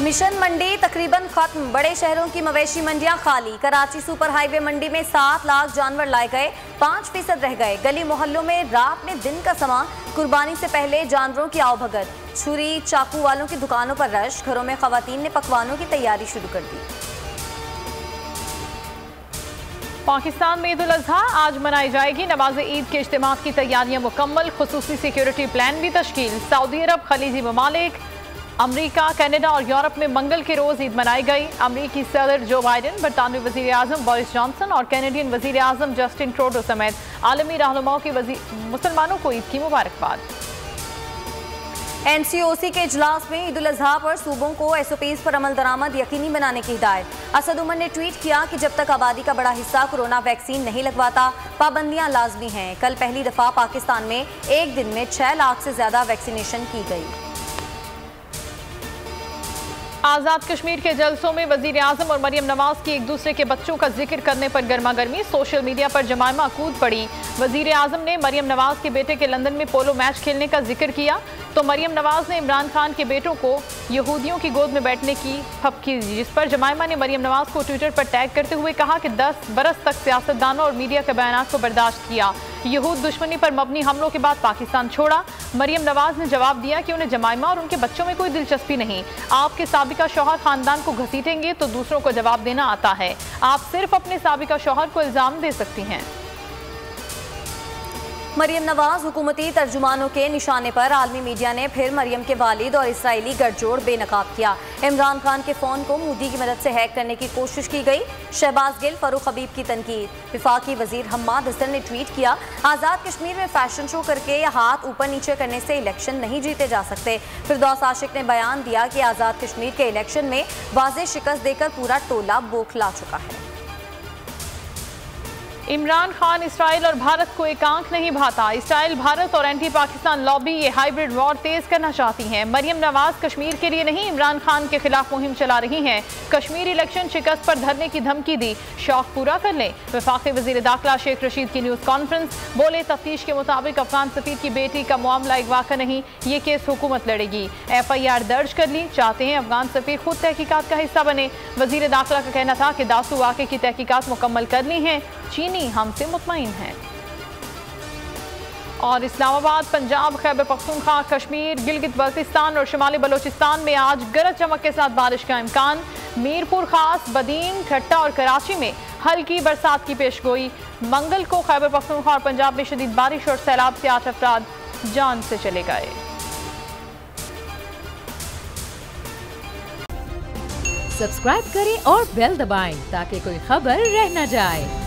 Mission मंडी तकरीबन खत्म। बड़े शहरों की मवेशी मंडियां खाली। कराची सुपर हाईवे मंडी में 7 लाख जानवर लाए गए, 5% रह गए। गली मोहल्लों में रात में दिन का समा। कुर्बानी से पहले जानवरों की आवभगत। छुरी चाकू वालों की दुकानों पर रश। घरों में खवातीन ने पकवानों की तैयारी शुरू कर दी। पाकिस्तान में ईद उल अजहा आज मनाई जाएगी। नमाज ईद के इज्तिमा की तैयारियां मुकम्मल। खुसूसी सिक्योरिटी प्लान भी तश्कील। सऊदी अरब, खलीजी ममालिक, अमरीका, कनाडा और यूरोप में मंगल के रोज ईद मनाई गई। अमरीकी सदर जो बाइडेन, बरतानवी वजीर आजम बोरिस जॉनसन और कैनेडियन वजीर आजम जस्टिन ट्रूडो समेत आलमी रहनुमाओं की मुसलमानों को ईद की मुबारकबाद। NCOC के इजलास में ईद उल अजहा पर सूबों को SOPs पर अमल दरामद यकीनी बनाने की हिदायत। असद उमर ने ट्वीट किया कि जब तक आबादी का बड़ा हिस्सा कोरोना वैक्सीन नहीं लगवाता, पाबंदियां लाजमी हैं। कल पहली दफा पाकिस्तान में एक दिन में 6 लाख से ज्यादा वैक्सीनेशन की गई। आज़ाद कश्मीर के जलसों में वजीर आजम और मरियम नवाज की एक दूसरे के बच्चों का जिक्र करने पर गर्मा गर्मी। सोशल मीडिया पर जमायमा कूद पड़ी। वजीर आजम ने मरियम नवाज के बेटे के लंदन में पोलो मैच खेलने का जिक्र किया तो मरियम नवाज ने इमरान खान के बेटों को यहूदियों की गोद में बैठने की फपकी, जिस पर जमायमा ने मरियम नवाज को ट्विटर पर टैग करते हुए कहा कि 10 बरस तक सियासतदानों और मीडिया के बयानात को बर्दाश्त किया। यहूद दुश्मनी पर मबनी हमलों के बाद पाकिस्तान छोड़ा। मरियम नवाज ने जवाब दिया कि उन्हें जमायमा और उनके बच्चों में कोई दिलचस्पी नहीं। आपके साबिका शौहर खानदान को घसीटेंगे तो दूसरों को जवाब देना आता है। आप सिर्फ अपने साबिका शौहर को इल्जाम दे सकती हैं। मरियम नवाज हुकूमती तर्जुमानों के निशाने पर आलमी मीडिया ने फिर मरियम के वालिद और इसराइली गठजोड़ बेनकाब किया। इमरान खान के फोन को मोदी की मदद से हैक करने की कोशिश की गई। शहबाज गिल, फरूख हबीब की तनकीद। विफाकी वजीर हम्माद हसन ने ट्वीट किया, आज़ाद कश्मीर में फैशन शो करके या हाथ ऊपर नीचे करने से इलेक्शन नहीं जीते जा सकते। फिरदौस आशिक ने बयान दिया कि आज़ाद कश्मीर के इलेक्शन में वाज़ेह शिकस्त देकर पूरा टोला बौखला चुका है। इमरान खान इसराइल और भारत को एक आंख नहीं भाता। इसराइल, भारत और एंटी पाकिस्तान लॉबी ये हाइब्रिड वॉर तेज करना चाहती हैं। मरियम नवाज कश्मीर के लिए नहीं, इमरान खान के खिलाफ मुहिम चला रही हैं। कश्मीर इलेक्शन शिकस्त पर धरने की धमकी दी, शौक पूरा कर लें। वफाकी वजीर दाखिला शेख रशीद की न्यूज़ कॉन्फ्रेंस, बोले तफ्तीश के मुताबिक अफगान सफीर की बेटी का मामला अगवा का नहीं, ये केस हुकूमत लड़ेगी। FIR दर्ज कर ली, चाहते हैं अफगान सफीर खुद तहकीकात का हिस्सा बने। वजीर दाखिला का कहना था कि दासू वाक़े की तहकीकात मुकम्मल कर ली हैं, चीनी हमसे मुतमईन है। और इस्लामाबाद, पंजाब, खैबर पख्तूनख्वा, कश्मीर, गिलगित बल्तिस्तान और शुमाली बलोचिस्तान में आज गरज चमक के साथ बारिश का इम्कान। मीरपुर खास, बदीन, ठट्टा और कराची में हल्की बरसात की पेशगोई। मंगल को खैबर पख्तूनख्वा और पंजाब में शदीद बारिश और सैलाब से 8 अफराद जान से चले गए। सब्सक्राइब करें और बेल दबाएं ताकि कोई खबर रह न जाए।